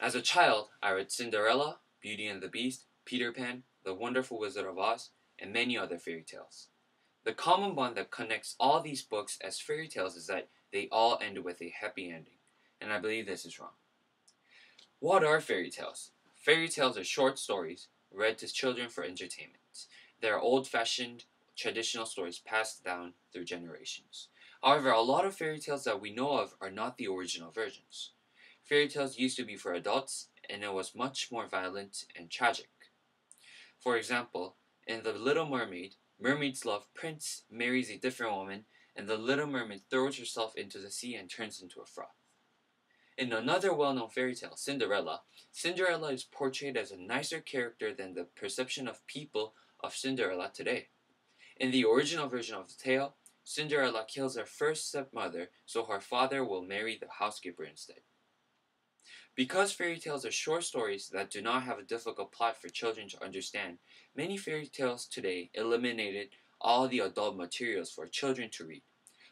As a child, I read Cinderella, Beauty and the Beast, Peter Pan, The Wonderful Wizard of Oz, and many other fairy tales. The common bond that connects all these books as fairy tales is that they all end with a happy ending, and I believe this is wrong. What are fairy tales? Fairy tales are short stories read to children for entertainment. They are old-fashioned, traditional stories passed down through generations. However, a lot of fairy tales that we know of are not the original versions. Fairy tales used to be for adults, and it was much more violent and tragic. For example, in The Little Mermaid, mermaid's love prince marries a different woman, and the Little Mermaid throws herself into the sea and turns into a frog. In another well-known fairy tale, Cinderella, Cinderella is portrayed as a nicer character than the perception of people of Cinderella today. In the original version of the tale, Cinderella kills her first stepmother so her father will marry the housekeeper instead. Because fairy tales are short stories that do not have a difficult plot for children to understand, many fairy tales today eliminated all the adult materials for children to read.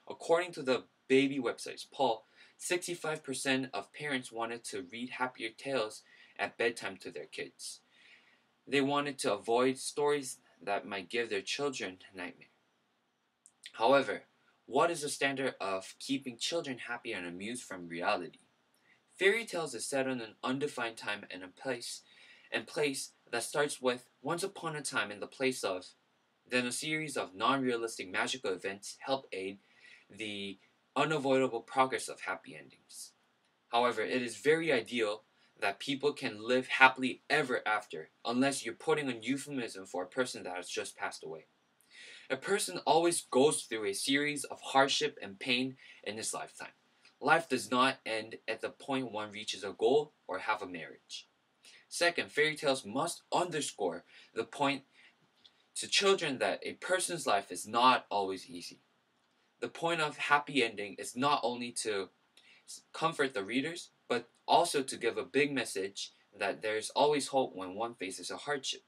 According to the baby website Paul, 65% of parents wanted to read happier tales at bedtime to their kids. They wanted to avoid stories that might give their children nightmares. However, what is the standard of keeping children happy and amused from reality? Fairy tales is set in an undefined time and a place that starts with once upon a time in the place of, then a series of non-realistic magical events help aid the unavoidable progress of happy endings. However, it is very ideal that people can live happily ever after, unless you're putting a euphemism for a person that has just passed away. A person always goes through a series of hardship and pain in his lifetime. Life does not end at the point one reaches a goal or have a marriage. Second, fairy tales must underscore the point to children that a person's life is not always easy. The point of happy ending is not only to comfort the readers, but also to give a big message that there is always hope when one faces a hardship.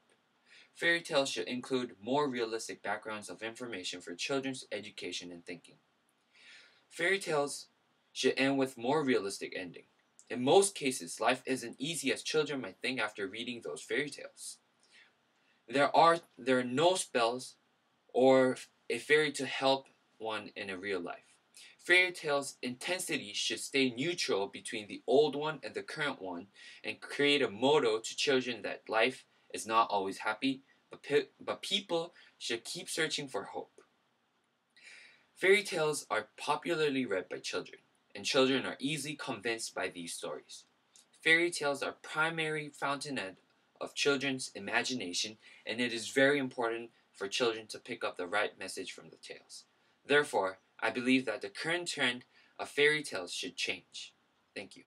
Fairy tales should include more realistic backgrounds of information for children's education and thinking. Fairy tales should end with more realistic ending. In most cases, life isn't easy as children might think after reading those fairy tales. There are no spells or a fairy to help one in a real life. Fairy tales' intensity should stay neutral between the old one and the current one and create a motto to children that life is not always happy, but people should keep searching for hope. Fairy tales are popularly read by children, and children are easily convinced by these stories. Fairy tales are primary fountainhead of children's imagination, and it is very important for children to pick up the right message from the tales. Therefore, I believe that the current trend of fairy tales should change. Thank you.